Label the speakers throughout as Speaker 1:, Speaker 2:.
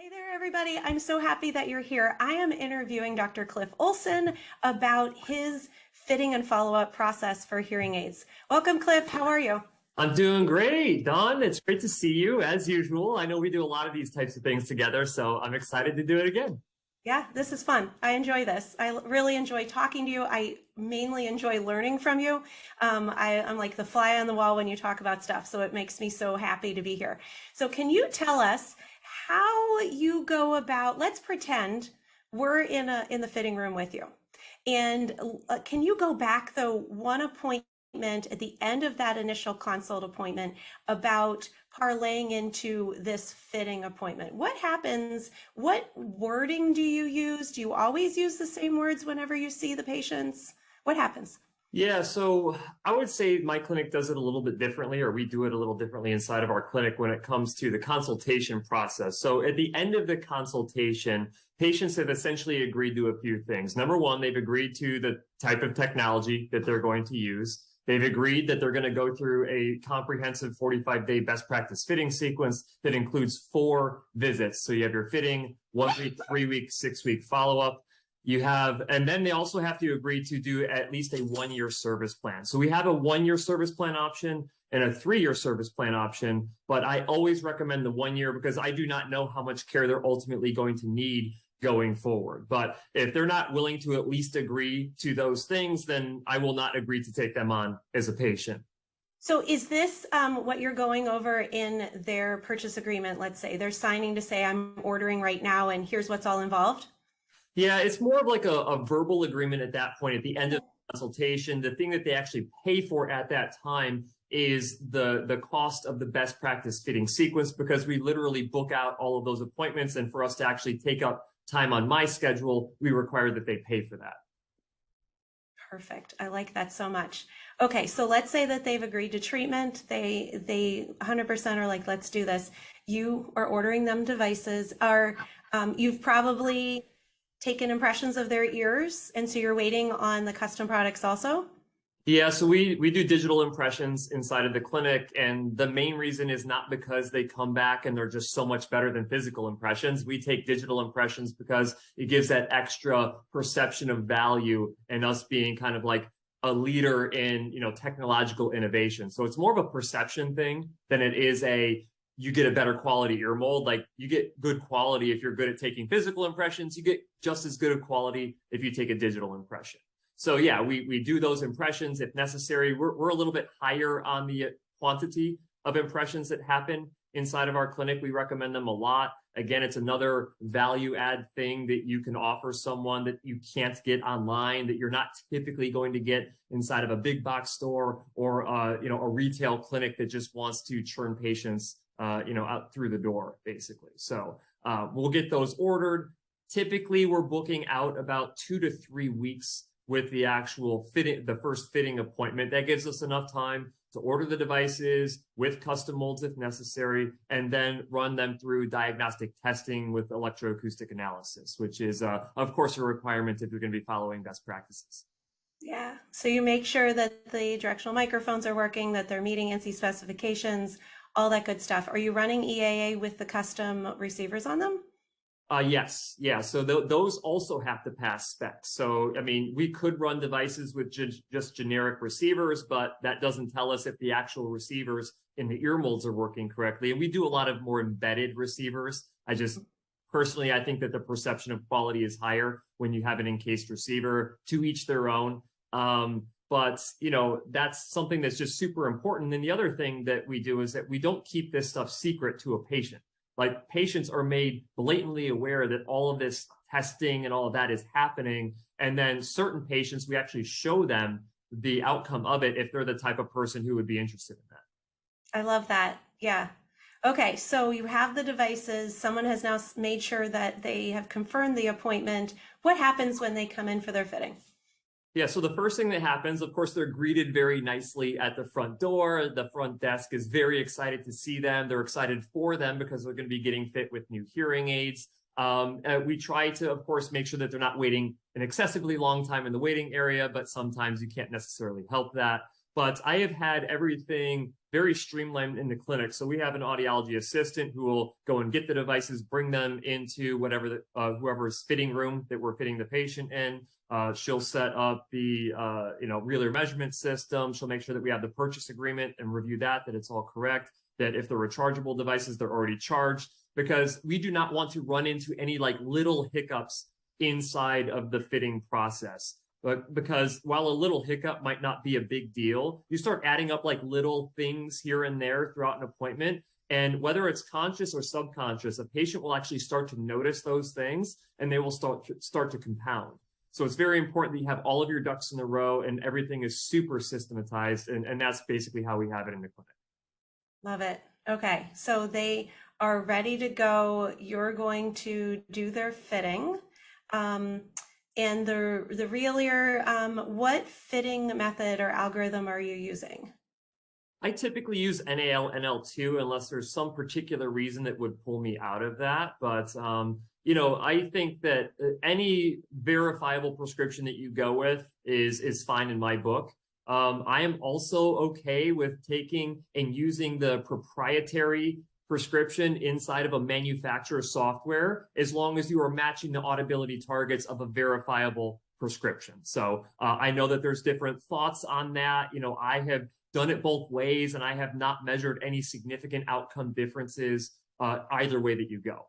Speaker 1: Hey there, everybody. I'm so happy that you're here. I am interviewing Dr. Cliff Olson about his fitting and follow-up process for hearing aids. Welcome, Cliff. How are you?
Speaker 2: I'm doing great, Don. It's great to see you as usual. I know we do a lot of these types of things together, so I'm excited to do it again.
Speaker 1: Yeah, this is fun. I enjoy this. I really enjoy talking to you. I mainly enjoy learning from you. I'm like the fly on the wall when you talk about stuff, so it makes me so happy to be here. So can you tell us how you go about, let's pretend we're in the fitting room with you. And can you go back though one appointment at the end of that initial consult appointment about parlaying into this fitting appointment? What happens? What wording do you use? Do you always use the same words whenever you see the patients? What happens?
Speaker 2: Yeah, so I would say my clinic does it a little bit differently, or we do it a little differently inside of our clinic when it comes to the consultation process. So at the end of the consultation, patients have essentially agreed to a few things. Number one, they've agreed to the type of technology that they're going to use. They've agreed that they're going to go through a comprehensive 45-day best practice fitting sequence that includes 4 visits. So you have your fitting, 1 week, 3 week, 6 week follow-up. And then they also have to agree to do at least a 1-year service plan. So we have a 1-year service plan option and a 3-year service plan option, but I always recommend the 1 year because I do not know how much care they're ultimately going to need going forward. But if they're not willing to at least agree to those things, then I will not agree to take them on as a patient.
Speaker 1: So is this what you're going over in their purchase agreement? Let's say they're signing to say, I'm ordering right now and here's what's all involved.
Speaker 2: Yeah, it's more of like a verbal agreement at that point. At the end of the consultation, the thing that they actually pay for at that time is the cost of the best practice fitting sequence, because we literally book out all of those appointments. And for us to actually take up time on my schedule, we require that they pay for that.
Speaker 1: Perfect. I like that so much. Okay, so let's say that they've agreed to treatment. They 100% are like, let's do this. You are ordering them devices. You've probably taken impressions of their ears, and so you're waiting on the custom products also?
Speaker 2: Yeah, so we do digital impressions inside of the clinic, and the main reason is not because they come back and they're just so much better than physical impressions. We take digital impressions because it gives that extra perception of value and us being kind of like a leader in, technological innovation. So it's more of a perception thing than it is you get a better quality ear mold. Like, you get good quality if you're good at taking physical impressions. You get just as good of quality if you take a digital impression. So yeah, we do those impressions if necessary. We're a little bit higher on the quantity of impressions that happen inside of our clinic. We recommend them a lot. Again, it's another value add thing that you can offer someone that you can't get online, that you're not typically going to get inside of a big box store or a retail clinic that just wants to churn patients out through the door, basically. So we'll get those ordered. Typically, we're booking out about 2 to 3 weeks with the actual fitting, the first fitting appointment. That gives us enough time to order the devices with custom molds if necessary, and then run them through diagnostic testing with electroacoustic analysis, which is, of course, a requirement if you're going to be following best practices.
Speaker 1: Yeah, so you make sure that the directional microphones are working, that they're meeting ANSI specifications, all that good stuff. Are you running EAA with the custom receivers on them?
Speaker 2: Yes. Yeah. So those also have to pass specs. So, I mean, we could run devices with just generic receivers, but that doesn't tell us if the actual receivers in the ear molds are working correctly. And we do a lot of more embedded receivers. Personally, I think that the perception of quality is higher when you have an encased receiver. To each their own. But, that's something that's just super important. And the other thing that we do is that we don't keep this stuff secret to a patient. Like, patients are made blatantly aware that all of this testing and all of that is happening. And then certain patients, we actually show them the outcome of it if they're the type of person who would be interested in that.
Speaker 1: I love that. Yeah. Okay, so you have the devices. Someone has now made sure that they have confirmed the appointment. What happens when they come in for their fitting?
Speaker 2: Yeah, so the first thing that happens, of course, they're greeted very nicely at the front door. The front desk is very excited to see them. They're excited for them because they're going to be getting fit with new hearing aids. We try to, of course, make sure that they're not waiting an excessively long time in the waiting area, but sometimes you can't necessarily help that. but I have had everything very streamlined in the clinic. So we have an audiology assistant who will go and get the devices, bring them into whatever whoever's fitting room that we're fitting the patient in. She'll set up the realer measurement system. She'll make sure that we have the purchase agreement and review that it's all correct. That if they're rechargeable devices, they're already charged, because we do not want to run into any like little hiccups inside of the fitting process. But because while a little hiccup might not be a big deal, you start adding up like little things here and there throughout an appointment. And whether it's conscious or subconscious, a patient will actually start to notice those things, and they will start to compound. So it's very important that you have all of your ducks in a row and everything is super systematized. And that's basically how we have it in the clinic.
Speaker 1: Love it. Okay. So they are ready to go. You're going to do their fitting. And the RealEar, what fitting method or algorithm are you using?
Speaker 2: I typically use NAL, NL2, unless there's some particular reason that would pull me out of that. But, I think that any verifiable prescription that you go with is fine in my book. I am also okay with taking and using the proprietary prescription inside of a manufacturer's software, as long as you are matching the audibility targets of a verifiable prescription. So I know that there's different thoughts on that. I have done it both ways, and I have not measured any significant outcome differences either way that you go.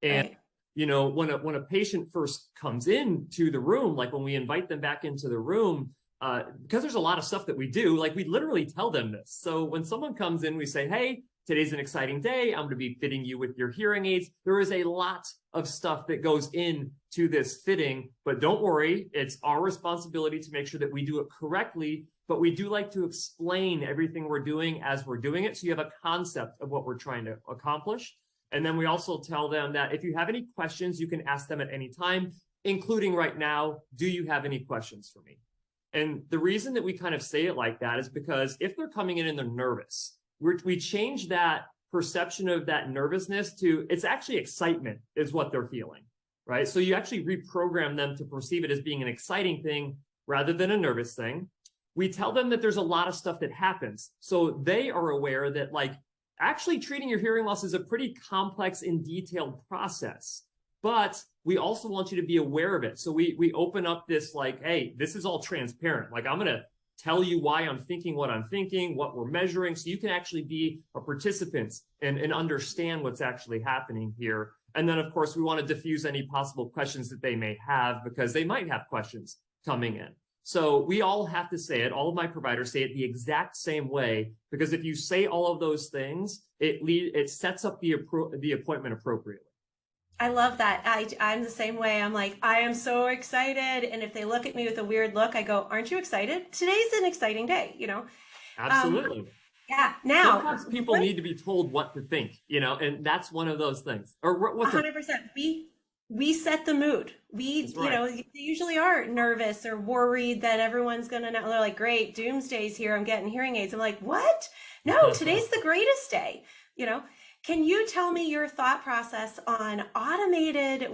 Speaker 2: And
Speaker 1: Right.
Speaker 2: when a patient first comes into the room, like when we invite them back into the room, because there's a lot of stuff that we do, like we literally tell them this. So when someone comes in, we say, hey, today's an exciting day. I'm going to be fitting you with your hearing aids. There is a lot of stuff that goes into this fitting, but don't worry. It's our responsibility to make sure that we do it correctly, but we do like to explain everything we're doing as we're doing it, so you have a concept of what we're trying to accomplish. And then we also tell them that if you have any questions, you can ask them at any time, including right now. Do you have any questions for me? And the reason that we kind of say it like that is because if they're coming in and they're nervous, we change that perception of that nervousness to it's actually excitement is what they're feeling, right? So you actually reprogram them to perceive it as being an exciting thing rather than a nervous thing. We tell them that there's a lot of stuff that happens. So they are aware that like actually treating your hearing loss is a pretty complex and detailed process, but we also want you to be aware of it. So we open up this like, hey, this is all transparent. Like I'm going to tell you why I'm thinking what I'm thinking, what we're measuring, so you can actually be a participant and understand what's actually happening here. And then, of course, we want to diffuse any possible questions that they may have, because they might have questions coming in. So we all have to say it. All of my providers say it the exact same way, because if you say all of those things, it sets up the appointment appropriately.
Speaker 1: I love that. I'm the same way. I'm like, I am so excited. And if they look at me with a weird look, I go, aren't you excited? Today's an exciting day,
Speaker 2: Absolutely.
Speaker 1: Yeah. Now,
Speaker 2: sometimes people need to be told what to think, and that's one of those things. Or what
Speaker 1: 100%. We set the mood.
Speaker 2: Right.
Speaker 1: They usually are nervous or worried that everyone's going to know. They're like, great, doomsday's here. I'm getting hearing aids. I'm like, what? No, today's the greatest day, Can you tell me your thought process on automated,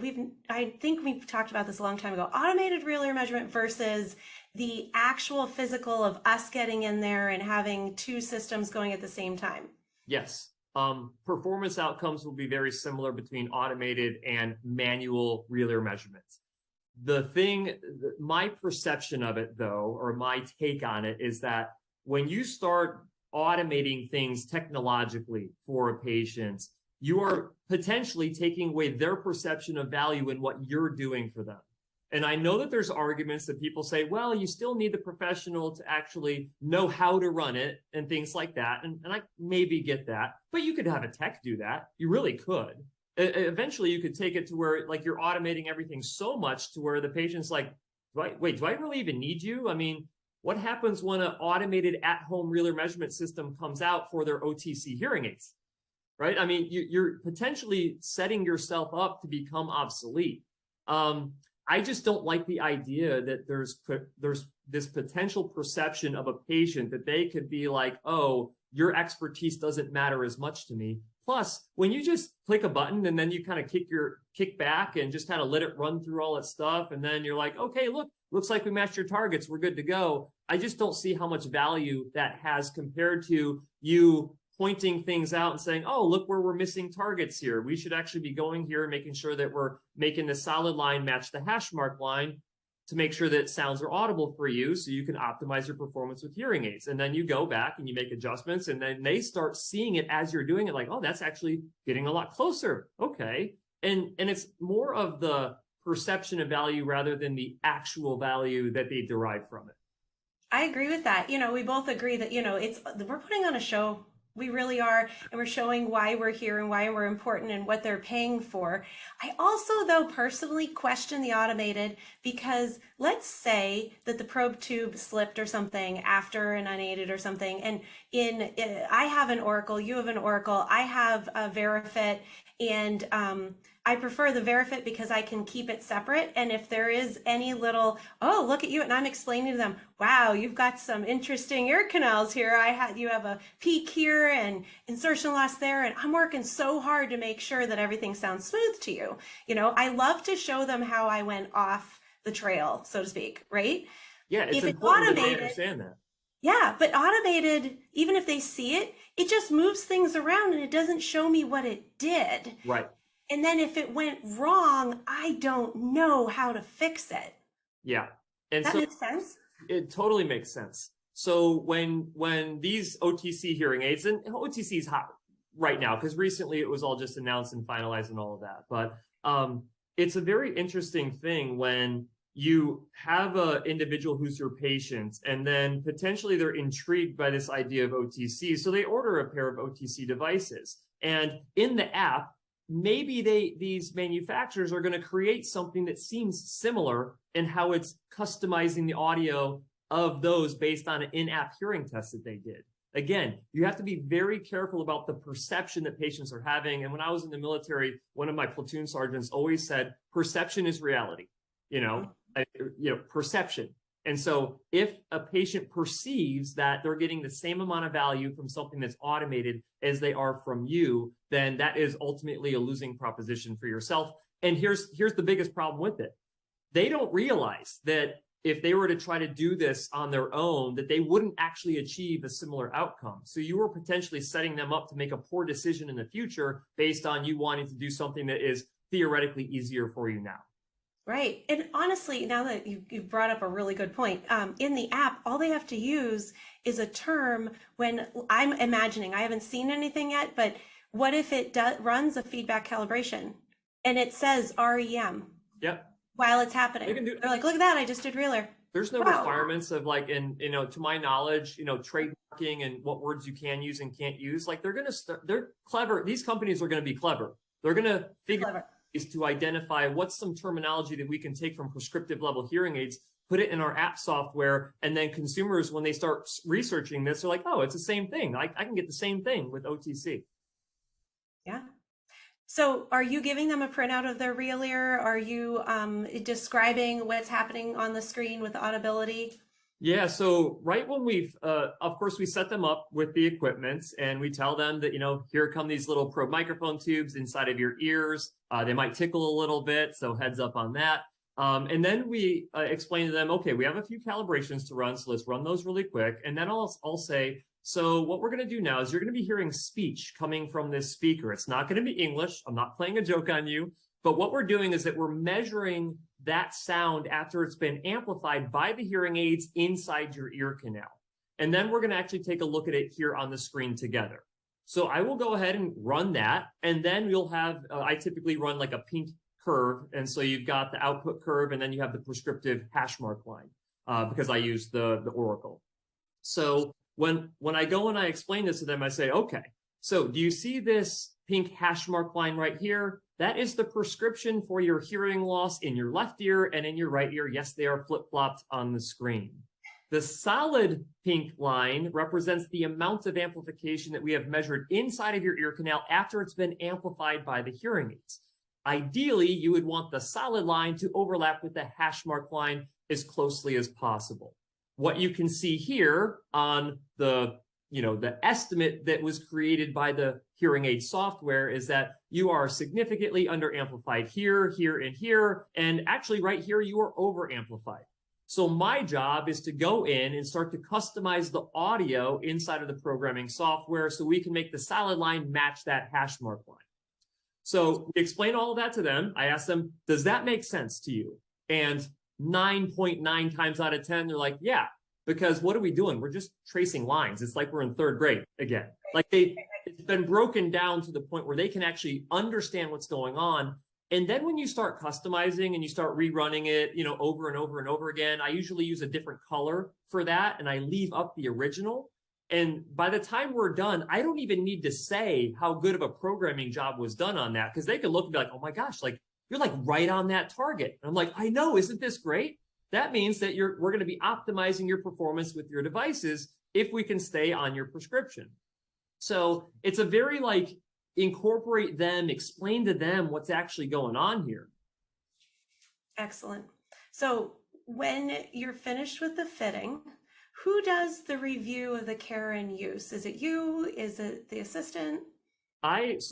Speaker 1: I think we've talked about this a long time ago, automated RealEar measurement versus the actual physical of us getting in there and having two systems going at the same time?
Speaker 2: Yes. Performance outcomes will be very similar between automated and manual RealEar measurements. My perception of it though, or my take on it, is that when you start automating things technologically for a patient, you are potentially taking away their perception of value in what you're doing for them. And I know that there's arguments that people say, well, you still need the professional to actually know how to run it and things like that. And I maybe get that, but you could have a tech do that. You really could. Eventually you could take it to where like you're automating everything so much to where the patient's like, do I really even need you? I mean, what happens when an automated at-home RealEar measurement system comes out for their OTC hearing aids, right? I mean, you're potentially setting yourself up to become obsolete. I just don't like the idea that there's this potential perception of a patient that they could be like, oh, your expertise doesn't matter as much to me. Plus, when you just click a button and then you kind of kick back and just kind of let it run through all that stuff, and then you're like, okay, look, looks like we matched your targets. We're good to go. I just don't see how much value that has compared to you pointing things out and saying, oh, look where we're missing targets here. We should actually be going here and making sure that we're making the solid line match the hash mark line to make sure that sounds are audible for you so you can optimize your performance with hearing aids. And then you go back and you make adjustments, and then they start seeing it as you're doing it, like, oh, that's actually getting a lot closer. Okay. And it's more of the perception of value rather than the actual value that they derive from it.
Speaker 1: I agree with that. We both agree that, we're putting on a show. We really are. And we're showing why we're here and why we're important and what they're paying for. I also, though, personally question the automated, because let's say that the probe tube slipped or something after an unaided or something. And I have an Oracle, you have an Oracle, I have a Verifit, and I prefer the Verifit because I can keep it separate. And if there is any little, oh, look at you, and I'm explaining to them, wow, you've got some interesting ear canals here. You have a peak here and insertion loss there. And I'm working so hard to make sure that everything sounds smooth to you. I love to show them how I went off the trail, so to speak, right?
Speaker 2: Yeah, it's
Speaker 1: if
Speaker 2: important
Speaker 1: it's automated,
Speaker 2: that they understand that.
Speaker 1: Yeah, but automated, even if they see it, it just moves things around and it doesn't show me what it did.
Speaker 2: Right.
Speaker 1: And then if it went wrong, I don't know how to fix it.
Speaker 2: Yeah. And
Speaker 1: that
Speaker 2: so
Speaker 1: makes sense?
Speaker 2: It totally makes sense. So when these OTC hearing aids, and OTC is hot right now because recently it was all just announced and finalized and all of that. But it's a very interesting thing when you have an individual who's your patient, and then potentially they're intrigued by this idea of OTC. So they order a pair of OTC devices. And in the app, maybe these manufacturers are going to create something that seems similar in how it's customizing the audio of those based on an in-app hearing test that they did. Again, you have to be very careful about the perception that patients are having. And when I was in the military, one of my platoon sergeants always said, perception is reality, perception. And so if a patient perceives that they're getting the same amount of value from something that's automated as they are from you, then that is ultimately a losing proposition for yourself. And here's the biggest problem with it. They don't realize that if they were to try to do this on their own, that they wouldn't actually achieve a similar outcome. So you were potentially setting them up to make a poor decision in the future based on you wanting to do something that is theoretically easier for you now.
Speaker 1: Right. And honestly, now that you've brought up a really good point, in the app, all they have to use is a term. When I'm imagining, I haven't seen anything yet, but what if it runs a feedback calibration and it says REM?
Speaker 2: Yep.
Speaker 1: While it's happening. They're like, look at that, I just did Realer.
Speaker 2: There's no requirements of like, to my knowledge, trademarking and what words you can use and can't use. Like they're clever. These companies are going to be clever. They're going to figure is to identify what's some terminology that we can take from prescriptive level hearing aids, put it in our app software, and then consumers, when they start researching this, they're like, oh, it's the same thing. I can get the same thing with OTC.
Speaker 1: Yeah. So are you giving them a printout of their real ear? Are you describing what's happening on the screen with audibility?
Speaker 2: Yeah, so right when of course, we set them up with the equipment and we tell them that, here come these little probe microphone tubes inside of your ears. They might tickle a little bit, so heads up on that. And then we explain to them, okay, we have a few calibrations to run, so let's run those really quick. And then I'll say, so what we're going to do now is you're going to be hearing speech coming from this speaker. It's not going to be English. I'm not playing a joke on you. But what we're doing is that we're measuring that sound after it's been amplified by the hearing aids inside your ear canal. And then we're going to actually take a look at it here on the screen together. So I will go ahead and run that. And then you'll have, I typically run like a pink curve. And so you've got the output curve, and then you have the prescriptive hash mark line because I use the Oracle. So when I go and I explain this to them, I say, okay, so do you see this pink hash mark line right here? That is the prescription for your hearing loss in your left ear and in your right ear. Yes, they are flip-flopped on the screen. The solid pink line represents the amount of amplification that we have measured inside of your ear canal after it's been amplified by the hearing aids. Ideally, you would want the solid line to overlap with the hash mark line as closely as possible. What you can see here on the estimate that was created by the hearing aid software is that you are significantly under amplified here, here, and here. And actually right here, you are over amplified. So my job is to go in and start to customize the audio inside of the programming software so we can make the solid line match that hash mark line. So we explain all of that to them. I ask them, does that make sense to you? And 9.9 times out of 10, they're like, yeah, because what are we doing? We're just tracing lines. It's like we're in third grade again. Like it's been broken down to the point where they can actually understand what's going on. And then when you start customizing and you start rerunning it, you know, over and over and over again, I usually use a different color for that. And I leave up the original. And by the time we're done, I don't even need to say how good of a programming job was done on that, because they could look and be like, oh my gosh, like you're like right on that target. And I'm like, I know, isn't this great? That means that we're going to be optimizing your performance with your devices if we can stay on your prescription. So it's a very like incorporate them, explain to them what's actually going on here.
Speaker 1: Excellent. So when you're finished with the fitting, who does the review of the care and use? Is it you? Is it the assistant?
Speaker 2: Right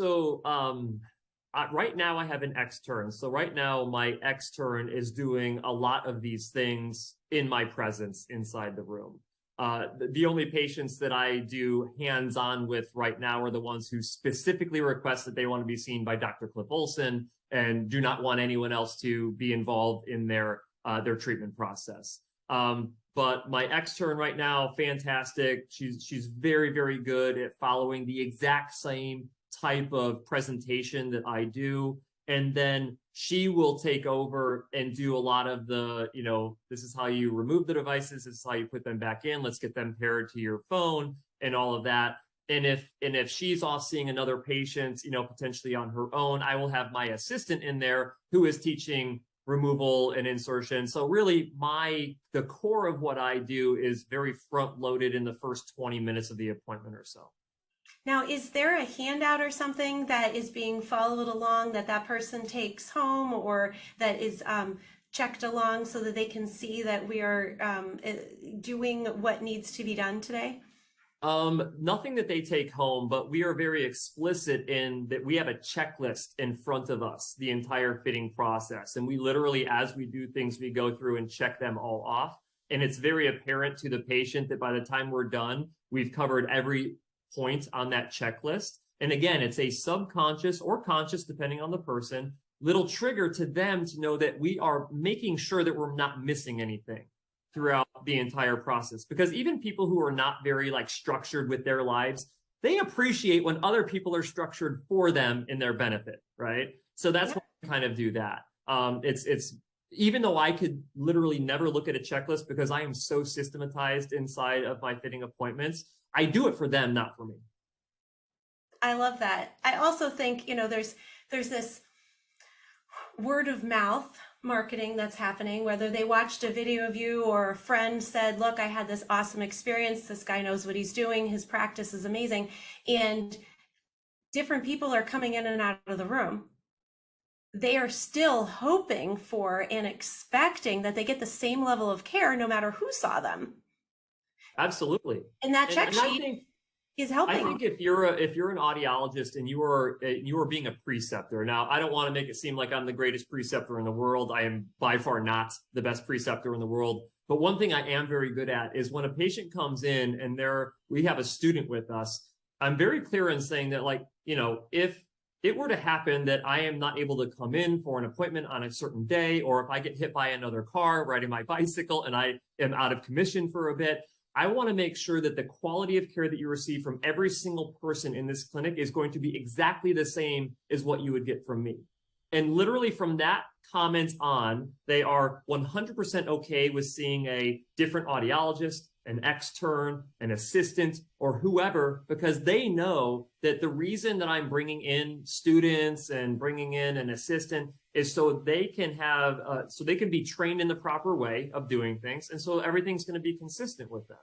Speaker 2: now I have an extern. So right now my extern is doing a lot of these things in my presence inside the room. The only patients that I do hands-on with right now are the ones who specifically request that they want to be seen by Dr. Cliff Olson and do not want anyone else to be involved in their treatment process. But my extern right now, fantastic. She's very, very good at following the exact same type of presentation that I do. And then she will take over and do a lot of the, you know, this is how you remove the devices. This is how you put them back in. Let's get them paired to your phone and all of that. And if she's off seeing another patient, you know, potentially on her own, I will have my assistant in there who is teaching removal and insertion. So really the core of what I do is very front loaded in the first 20 minutes of the appointment or so.
Speaker 1: Now, is there a handout or something that is being followed along that person takes home, or that is checked along so that they can see that we are doing what needs to be done today?
Speaker 2: Nothing that they take home, but we are very explicit in that we have a checklist in front of us the entire fitting process. And we literally, as we do things, we go through and check them all off. And it's very apparent to the patient that by the time we're done, we've covered every point on that checklist. And again, it's a subconscious or conscious, depending on the person, little trigger to them to know that we are making sure that we're not missing anything throughout the entire process. Because even people who are not very like structured with their lives, they appreciate when other people are structured for them in their benefit, right? So that's why I kind of do that. It's even though I could literally never look at a checklist because I am so systematized inside of my fitting appointments, I do it for them, not for me.
Speaker 1: I love that. I also think, you know, there's this word of mouth marketing that's happening, whether they watched a video of you or a friend said, look, I had this awesome experience. This guy knows what he's doing. His practice is amazing. And different people are coming in and out of the room. They are still hoping for and expecting that they get the same level of care no matter who saw them.
Speaker 2: Absolutely.
Speaker 1: And that check sheet is helping.
Speaker 2: I think if you're an audiologist and you are being a preceptor, now I don't want to make it seem like I'm the greatest preceptor in the world. I am by far not the best preceptor in the world. But one thing I am very good at is when a patient comes in and we have a student with us, I'm very clear in saying that, like, you know, if it were to happen that I am not able to come in for an appointment on a certain day, or if I get hit by another car riding my bicycle and I am out of commission for a bit, I want to make sure that the quality of care that you receive from every single person in this clinic is going to be exactly the same as what you would get from me. And literally from that comment on, they are 100% okay with seeing a different audiologist, an extern, an assistant, or whoever, because they know that the reason that I'm bringing in students and bringing in an assistant is so they can have, so they can be trained in the proper way of doing things. And so everything's going to be consistent with them.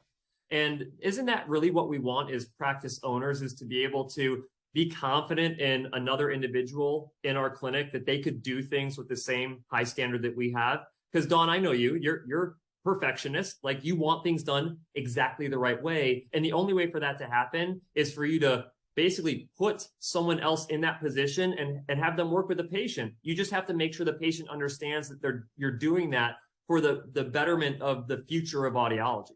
Speaker 2: And isn't that really what we want as practice owners, is to be able to be confident in another individual in our clinic, that they could do things with the same high standard that we have? Because Dawn, I know you're perfectionist. Like, you want things done exactly the right way. And the only way for that to happen is for you to basically put someone else in that position and have them work with the patient. You just have to make sure the patient understands that you're doing that for the betterment of the future of audiology.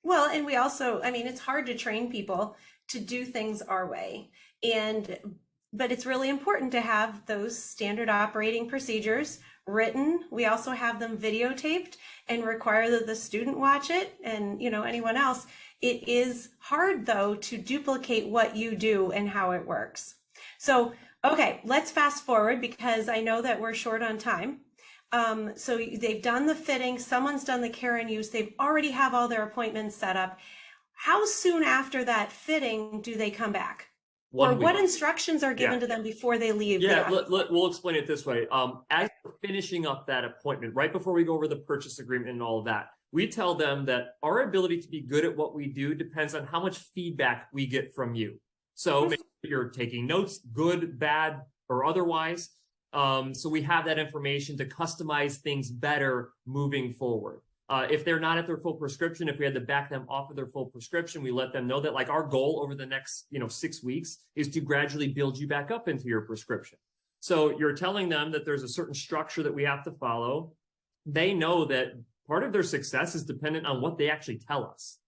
Speaker 1: Well, and we also, I mean, it's hard to train people to do things our way. But it's really important to have those standard operating procedures written. We also have them videotaped and require that the student watch it, and anyone else. It is hard though to duplicate what you do and how it works. So, okay, let's fast forward because I know that we're short on time. So they've done the fitting, someone's done the care and use, they've already have all their appointments set up. How soon after that fitting do they come back? Or what instructions are given to them before they leave?
Speaker 2: Yeah, we'll explain it this way. As we're finishing up that appointment, right before we go over the purchase agreement and all of that, we tell them that our ability to be good at what we do depends on how much feedback we get from you. So make sure you're taking notes, good, bad, or otherwise. So we have that information to customize things better moving forward. If they're not at their full prescription, if we had to back them off of their full prescription, we let them know that like our goal over the next 6 weeks is to gradually build you back up into your prescription. So you're telling them that there's a certain structure that we have to follow. They know that part of their success is dependent on what they actually tell us.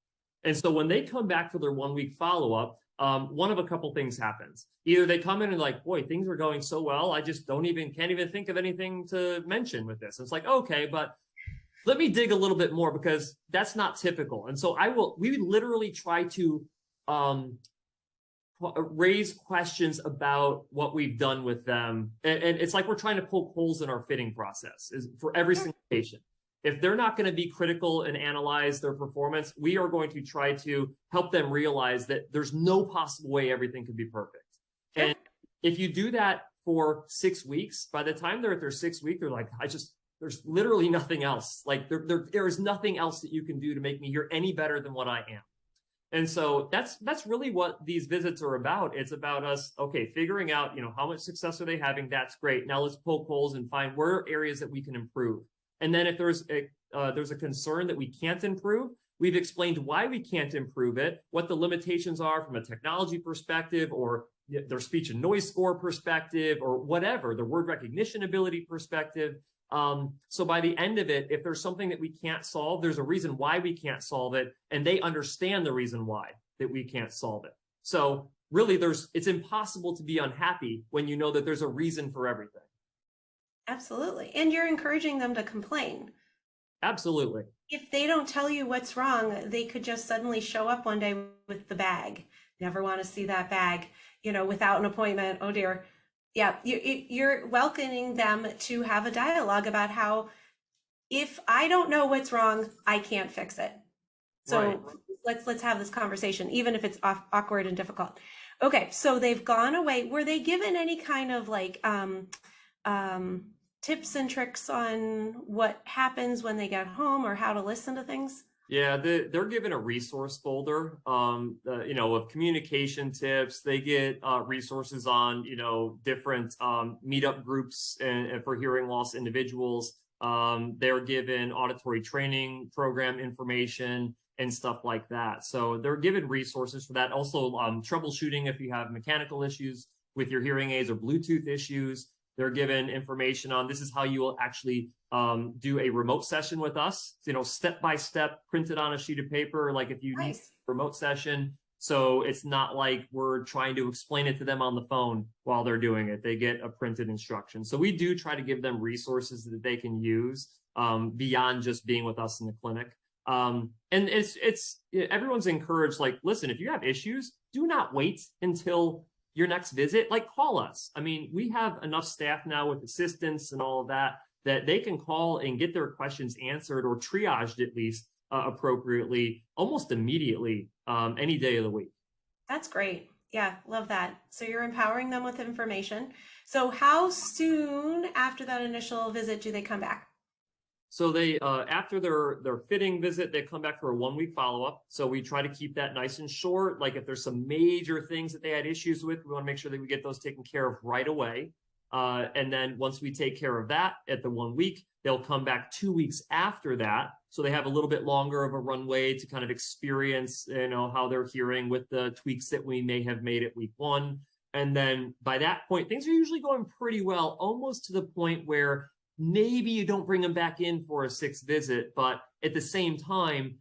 Speaker 2: And so when they come back for their 1 week follow-up, one of a couple things happens. Either they come in and like, boy, things are going so well, I just can't even think of anything to mention with this. It's like, okay, but let me dig a little bit more because that's not typical. And so we literally try to raise questions about what we've done with them. And it's like we're trying to poke holes in our fitting process for every single patient. If they're not going to be critical and analyze their performance, we are going to try to help them realize that there's no possible way everything could be perfect. Sure. And if you do that for 6 weeks, by the time they're at their 6th week, they're like, there's literally nothing else. Like there is nothing else that you can do to make me hear any better than what I am. And so that's really what these visits are about. It's about us, okay, figuring out, how much success are they having? That's great. Now let's poke holes and find where are areas that we can improve. And then if there's a concern that we can't improve, we've explained why we can't improve it, what the limitations are from a technology perspective or their speech and noise score perspective or whatever, the word recognition ability perspective. So by the end of it, if there's something that we can't solve, there's a reason why we can't solve it, and they understand the reason why that we can't solve it. So really, it's impossible to be unhappy when you know that there's a reason for everything.
Speaker 1: Absolutely. And you're encouraging them to complain.
Speaker 2: Absolutely.
Speaker 1: If they don't tell you what's wrong, they could just suddenly show up one day with the bag. Never want to see that bag, without an appointment. Oh dear. Yeah, you're welcoming them to have a dialogue about how if I don't know what's wrong, I can't fix it. So let's have this conversation, even if it's awkward and difficult. Okay, so they've gone away. Were they given any kind of like tips and tricks on what happens when they get home or how to listen to things?
Speaker 2: Yeah, they're given a resource folder, of communication tips. They get resources on, different meetup groups and for hearing loss individuals. They're given auditory training program information and stuff like that. So they're given resources for that. Also, troubleshooting if you have mechanical issues with your hearing aids or Bluetooth issues. They're given information on this is how you will actually do a remote session with us, step by step, printed on a sheet of paper, like if you need a remote session. So it's not like we're trying to explain it to them on the phone while they're doing it. They get a printed instruction. So we do try to give them resources that they can use beyond just being with us in the clinic. And everyone's encouraged, like, listen, if you have issues, do not wait until your next visit, like call us. I mean, we have enough staff now with assistants and all of that they can call and get their questions answered or triaged at least appropriately almost immediately any day of the week.
Speaker 1: That's great. Yeah, love that. So you're empowering them with information. So how soon after that initial visit do they come back?
Speaker 2: So they, after their fitting visit, they come back for a 1 week follow-up. So we try to keep that nice and short. Like if there's some major things that they had issues with, we want to make sure that we get those taken care of right away. And then once we take care of that at the 1 week, they'll come back 2 weeks after that. So they have a little bit longer of a runway to kind of experience, how they're hearing with the tweaks that we may have made at week 1. And then by that point, things are usually going pretty well, almost to the point where maybe you don't bring them back in for a sixth visit, but at the same time,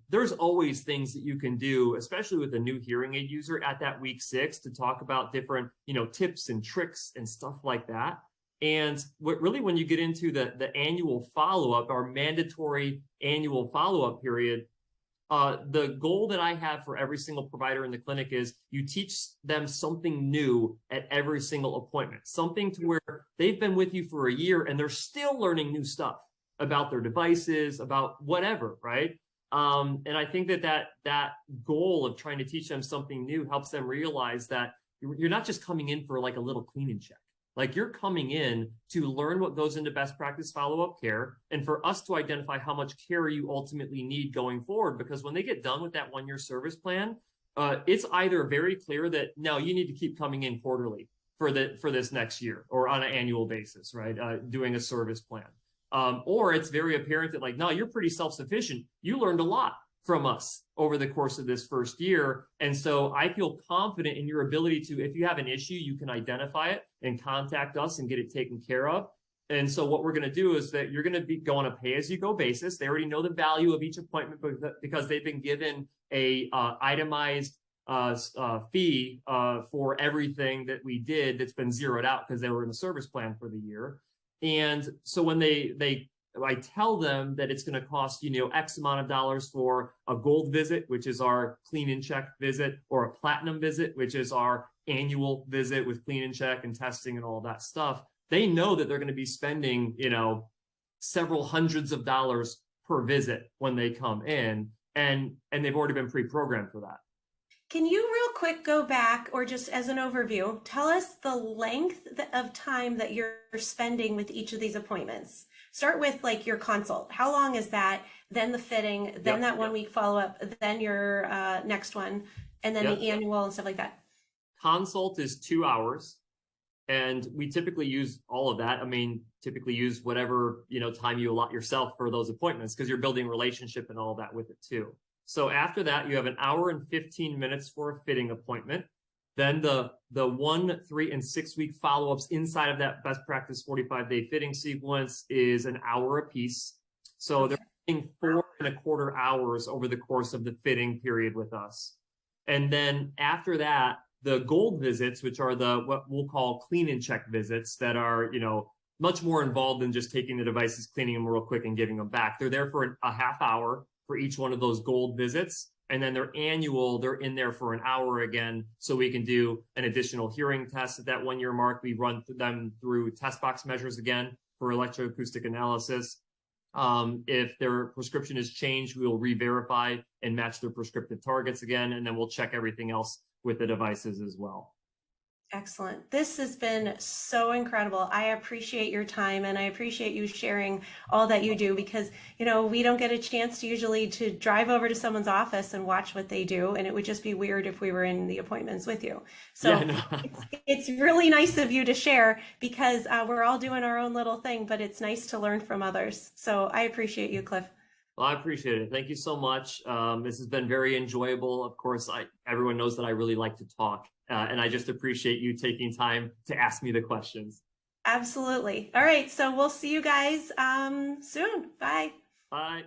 Speaker 2: there's always things that you can do, especially with a new hearing aid user at that week 6, to talk about different, tips and tricks and stuff like that. And when you get into the annual follow-up, our mandatory annual follow-up period, the goal that I have for every single provider in the clinic is you teach them something new at every single appointment, something to where they've been with you for a year and they're still learning new stuff about their devices, about whatever, right? And I think that goal of trying to teach them something new helps them realize that you're not just coming in for like a little cleaning check. Like, you're coming in to learn what goes into best practice follow-up care, and for us to identify how much care you ultimately need going forward. Because when they get done with that 1-year service plan, it's either very clear that no, you need to keep coming in quarterly for this next year or on an annual basis, right? Doing a service plan. Or it's very apparent that, like, no, you're pretty self-sufficient. You learned a lot from us over the course of this first year. And so I feel confident in your ability to, if you have an issue, you can identify it and contact us and get it taken care of. And so what we're going to do is that you're going to go on a pay-as-you-go basis. They already know the value of each appointment because they've been given a itemized fee for everything that we did that's been zeroed out because they were in the service plan for the year. And so when I tell them that it's going to cost, X amount of dollars for a gold visit, which is our clean and check visit, or a platinum visit, which is our annual visit with clean and check and testing and all that stuff. They know that they're going to be spending, several hundreds of dollars per visit when they come in, and they've already been pre-programmed for that.
Speaker 1: Can you real quick go back, or just as an overview, tell us the length of time that you're spending with each of these appointments? Start with like your consult. How long is that? Then the fitting, then that 1 week follow-up, then your next one, and then the annual and stuff like that.
Speaker 2: Consult is 2 hours, and we typically use all of that. I mean, typically use whatever, time you allot yourself for those appointments, because you're building relationship and all that with it too. So after that, you have 1 hour and 15 minutes for a fitting appointment. Then the 1, 3, and 6 week follow-ups inside of that best practice 45-day fitting sequence is 1 hour apiece. So they're fitting 4.25 hours over the course of the fitting period with us. And then after that, the gold visits, which are what we'll call clean and check visits, that are, much more involved than just taking the devices, cleaning them real quick and giving them back. They're there for a half hour for each one of those gold visits. And then their annual, they're in there for 1 hour again, so we can do an additional hearing test at that 1 year mark. We run them through test box measures again for electroacoustic analysis. If their prescription is changed, we will re-verify and match their prescriptive targets again, and then we'll check everything else with the devices as well.
Speaker 1: Excellent. This has been so incredible. I appreciate your time, and I appreciate you sharing all that you do, because, we don't get a chance usually to drive over to someone's office and watch what they do. And it would just be weird if we were in the appointments with you. So it's really nice of you to share, because we're all doing our own little thing, but it's nice to learn from others. So I appreciate you, Cliff.
Speaker 2: Well, I appreciate it. Thank you so much. This has been very enjoyable. Of course, everyone knows that I really like to talk, and I just appreciate you taking time to ask me the questions.
Speaker 1: Absolutely. All right. So we'll see you guys soon. Bye.
Speaker 2: Bye.